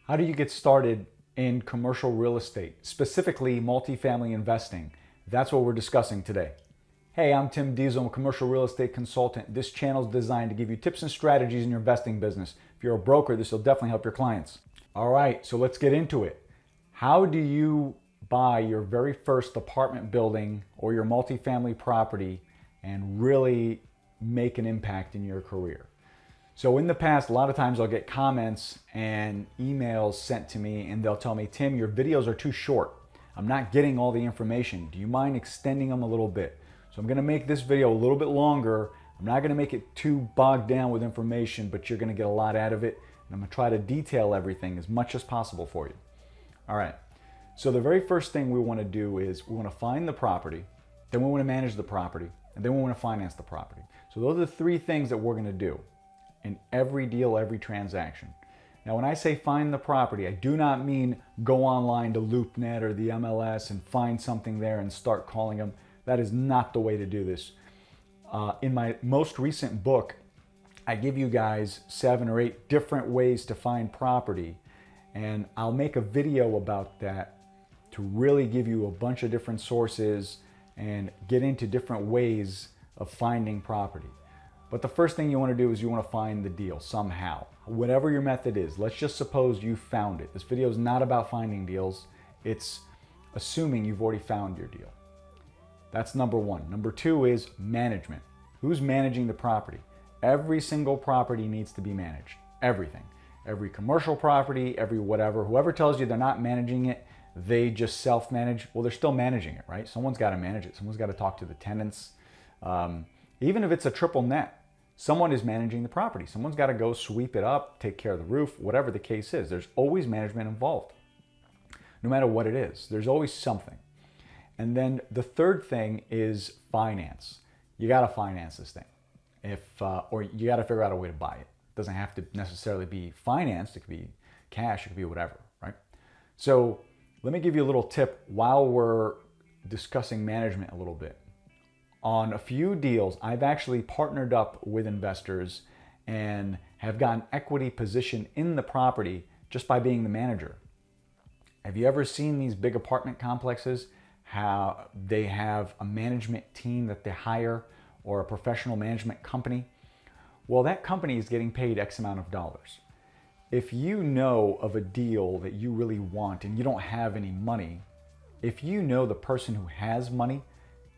How do you get started in commercial real estate, specifically multifamily investing? That's what we're discussing today. Hey, I'm Tim Diesel. I'm a commercial real estate consultant. This channel is designed to give you tips and strategies in your investing business. If you're a broker, this will definitely help your clients. All right, so let's get into it. How do you buy your very first apartment building or your multifamily property and really make an impact in your career? So in the past, a lot of times I'll get comments and emails sent to me and they'll tell me, Tim, your videos are too short. I'm not getting all the information. Do you mind extending them a little bit? So I'm gonna make this video a little bit longer. I'm not gonna make it too bogged down with information, but you're gonna get a lot out of it. And I'm gonna try to detail everything as much as possible for you. All right, so the very first thing we wanna do is we wanna find the property, then we wanna manage the property, and then we wanna finance the property. So those are the three things that we're gonna do in every deal, every transaction. Now, when I say find the property, I do not mean go online to LoopNet or the MLS and find something there and start calling them. That is not the way to do this. In my most recent book, I give you guys 7 or 8 different ways to find property, and I'll make a video about that to really give you a bunch of different sources and get into different ways of finding property. But the first thing you want to do is you want to find the deal somehow. Whatever your method is, let's just suppose you found it. This video is not about finding deals. It's assuming you've already found your deal. That's number one. Number two is management. Who's managing the property? Every single property needs to be managed. Everything. Every commercial property, every whatever. Whoever tells you they're not managing it, they just self-manage. Well, they're still managing it, right? Someone's got to manage it. Someone's got to talk to the tenants. Even if it's a triple net, someone is managing the property. Someone's got to go sweep it up, take care of the roof, whatever the case is. There's always management involved. No matter what it is, there's always something. And then the third thing is finance. You got to finance this thing. Or you got to figure out a way to buy it. It doesn't have to necessarily be financed. It could be cash, it could be whatever, right? So let me give you a little tip while we're discussing management a little bit. On a few deals, I've actually partnered up with investors and have gotten equity position in the property just by being the manager. Have you ever seen these big apartment complexes, how they have a management team that they hire or a professional management company? Well, that company is getting paid X amount of dollars. If you know of a deal that you really want and you don't have any money, if you know the person who has money,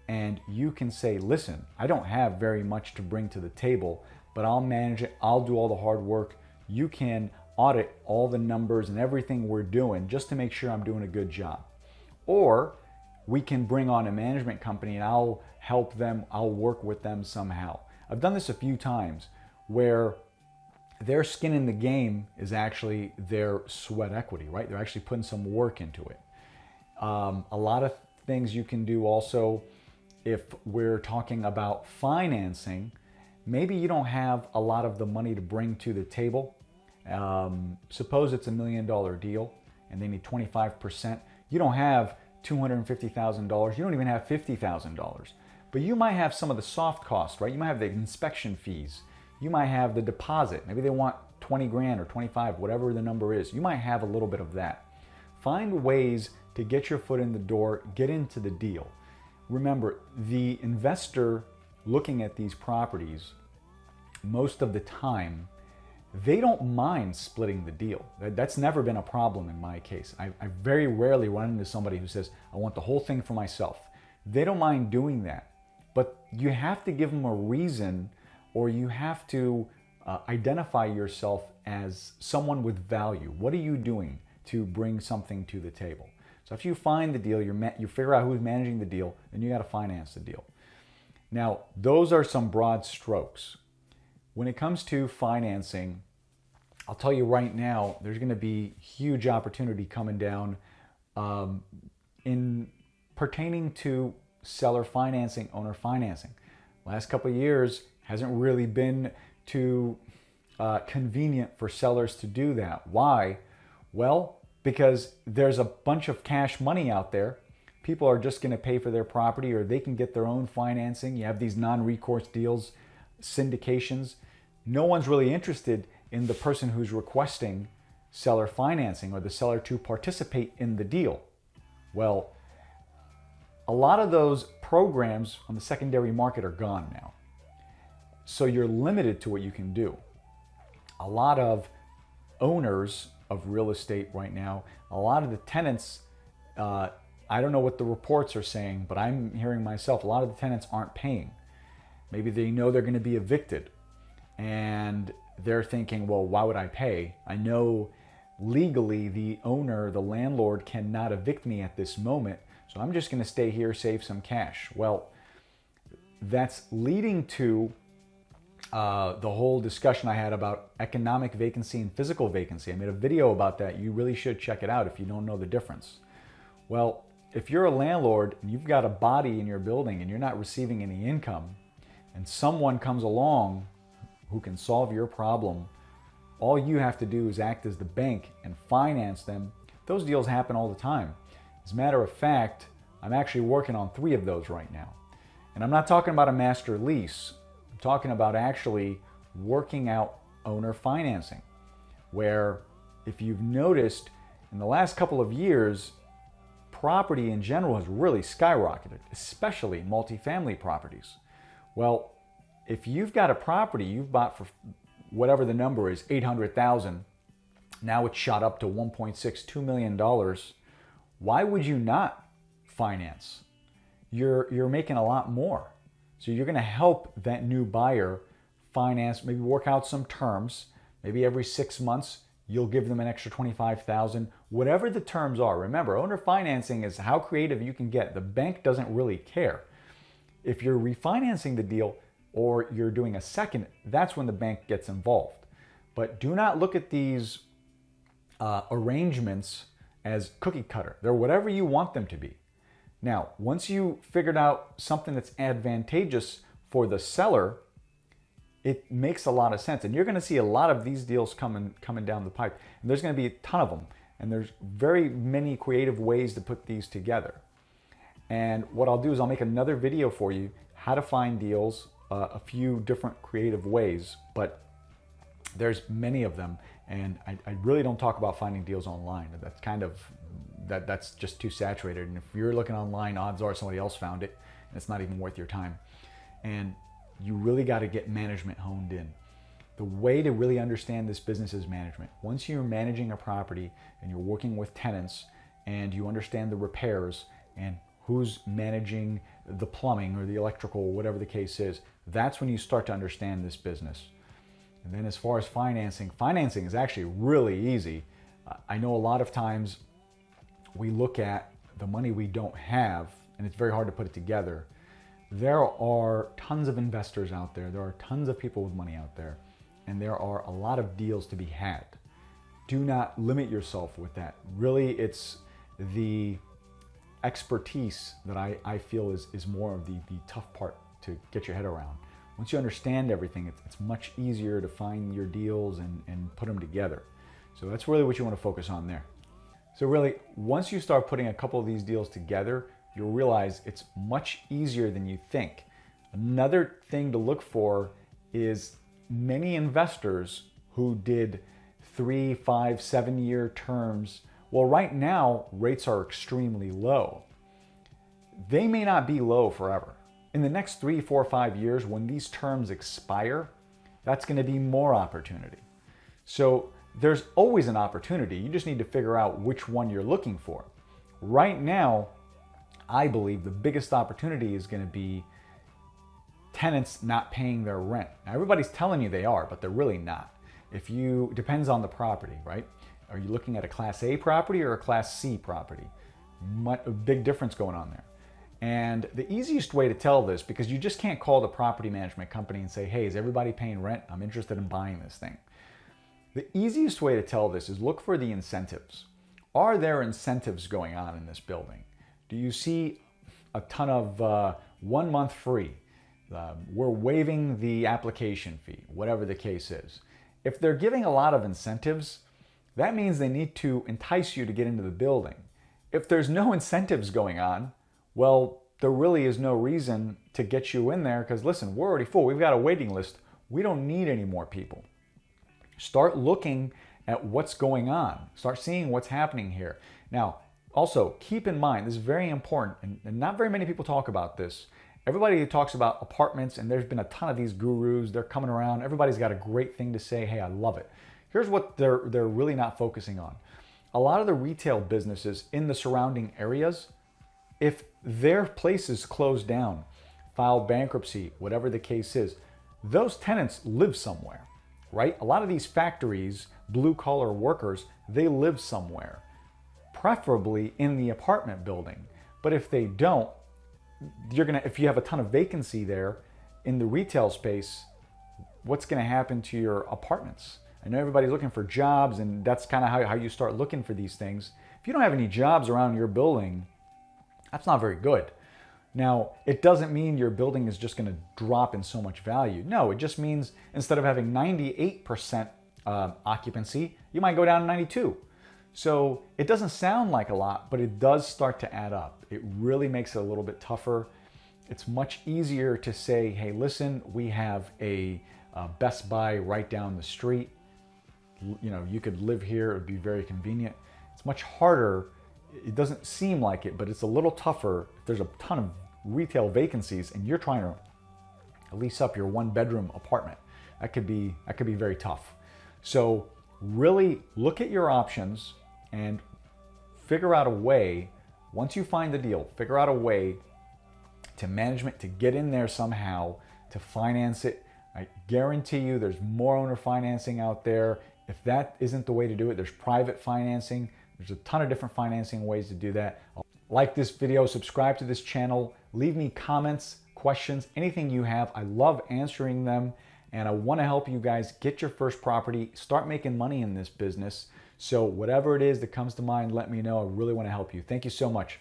and you can say, listen, I don't have very much to bring to the table, but I'll manage it, I'll do all the hard work. You can audit all the numbers and everything we're doing just to make sure I'm doing a good job. Or we can bring on a management company and I'll help them, I'll work with them somehow. I've done this a few times where their skin in the game is actually their sweat equity, right? They're actually putting some work into it. A lot of things you can do also. If we're talking about financing, maybe you don't have a lot of the money to bring to the table. Suppose it's $1 million deal and they need 25%. You don't have $250,000. You don't even have $50,000. But you might have some of the soft costs, right? You might have the inspection fees. You might have the deposit. Maybe they want 20 grand or 25, whatever the number is. You might have a little bit of that. Find ways to get your foot in the door, get into the deal. Remember, the investor looking at these properties, most of the time, they don't mind splitting the deal. That's never been a problem in my case. I very rarely run into somebody who says, I want the whole thing for myself. They don't mind doing that, but you have to give them a reason, or you have to identify yourself as someone with value. What are you doing to bring something to the table? So if you find the deal, you figure out who's managing the deal, then you got to finance the deal. Now, those are some broad strokes. When it comes to financing, I'll tell you right now, there's going to be huge opportunity coming down in pertaining to seller financing, owner financing. Last couple of years hasn't really been too convenient for sellers to do that. Why? Well, because there's a bunch of cash money out there. People are just going to pay for their property, or they can get their own financing. You have these non-recourse deals, syndications. No one's really interested in the person who's requesting seller financing or the seller to participate in the deal. Well, a lot of those programs on the secondary market are gone now. So you're limited to what you can do. A lot of owners of real estate right now, a lot of the tenants, I don't know what the reports are saying, but I'm hearing myself, a lot of the tenants aren't paying. Maybe they know they're going to be evicted and they're thinking, well, why would I pay? I know legally the owner, the landlord cannot evict me at this moment, so I'm just going to stay here, save some cash. Well, that's leading to the whole discussion I had about economic vacancy and physical vacancy. I made a video about that. You really should check it out if you don't know the difference. Well, if you're a landlord and you've got a body in your building and you're not receiving any income, and someone comes along who can solve your problem, all you have to do is act as the bank and finance them. Those deals happen all the time. As a matter of fact, I'm actually working on 3 of those right now. And I'm not talking about a master lease. I'm talking about actually working out owner financing, where if you've noticed in the last couple of years, property in general has really skyrocketed, especially multifamily properties. Well, if you've got a property you've bought for whatever the number is, $800,000, now it's shot up to $1.62 million, why would you not finance? You're making a lot more. So you're going to help that new buyer finance, maybe work out some terms, maybe every 6 months, you'll give them an extra $25,000, whatever the terms are. Remember, owner financing is how creative you can get. The bank doesn't really care. If you're refinancing the deal or you're doing a second, that's when the bank gets involved. But do not look at these arrangements as cookie cutter. They're whatever you want them to be. Now, once you figured out something that's advantageous for the seller, it makes a lot of sense. And you're going to see a lot of these deals coming down the pipe. And there's going to be a ton of them. And there's very many creative ways to put these together. And what I'll do is I'll make another video for you, how to find deals, a few different creative ways, but there's many of them. And I really don't talk about finding deals online. That's kind of, that's just too saturated. And if you're looking online, odds are somebody else found it and it's not even worth your time. And you really got to get management honed in. The way to really understand this business is management. Once you're managing a property and you're working with tenants and you understand the repairs and who's managing the plumbing or the electrical, whatever the case is, that's when you start to understand this business. And then as far as financing is actually really easy. I know a lot of times we look at the money we don't have and it's very hard to put it together. There are tons of investors out there. There are tons of people with money out there. And there are a lot of deals to be had. Do not limit yourself with that. Really, it's the expertise that I feel is more of the tough part to get your head around. Once you understand everything, it's much easier to find your deals and put them together. So that's really what you want to focus on there. So really, once you start putting a couple of these deals together, you'll realize it's much easier than you think. Another thing to look for is many investors who did 3, 5, 7-year terms. Well, right now, rates are extremely low. They may not be low forever. In the next 3, 4, 5 years, when these terms expire, that's going to be more opportunity. So there's always an opportunity. You just need to figure out which one you're looking for. Right now, I believe the biggest opportunity is going to be tenants not paying their rent. Now, everybody's telling you they are, but they're really not. Depends on the property, right? Are you looking at a Class A property or a Class C property? A big difference going on there. And the easiest way to tell this, because you just can't call the property management company and say, hey, is everybody paying rent? I'm interested in buying this thing. The easiest way to tell this is look for the incentives. Are there incentives going on in this building? Do you see a ton of 1 month free? We're waiving the application fee, whatever the case is. If they're giving a lot of incentives, that means they need to entice you to get into the building. If there's no incentives going on, well, there really is no reason to get you in there because listen, we're already full. We've got a waiting list. We don't need any more people. Start looking at what's going on. Start seeing what's happening here. Now, also keep in mind, this is very important, and not very many people talk about this. Everybody talks about apartments, and there's been a ton of these gurus. They're coming around. Everybody's got a great thing to say. Hey, I love it. Here's what they're really not focusing on. A lot of the retail businesses in the surrounding areas, if their places close down, file bankruptcy, whatever the case is, those tenants live somewhere, right? A lot of these factories, blue-collar workers, they live somewhere, preferably in the apartment building. But if they don't, if you have a ton of vacancy there in the retail space, what's gonna happen to your apartments? I know everybody's looking for jobs, and that's kind of how you start looking for these things. If you don't have any jobs around your building, that's not very good. Now, it doesn't mean your building is just gonna drop in so much value. No, it just means instead of having 98% occupancy, you might go down to 92. So it doesn't sound like a lot, but it does start to add up. It really makes it a little bit tougher. It's much easier to say, hey, listen, we have a Best Buy right down the street. You know, you could live here, it would be very convenient. It's much harder. It doesn't seem like it, but it's a little tougher if there's a ton of retail vacancies and you're trying to lease up your 1-bedroom apartment. That could be very tough. So really look at your options and figure out a way, once you find the deal, figure out a way to management to get in there somehow to finance it. I guarantee you there's more owner financing out there. If that isn't the way to do it, there's private financing. There's a ton of different financing ways to do that. Like this video, subscribe to this channel, leave me comments, questions, anything you have. I love answering them, and I want to help you guys get your first property, start making money in this business. So whatever it is that comes to mind, let me know. I really want to help you. Thank you so much.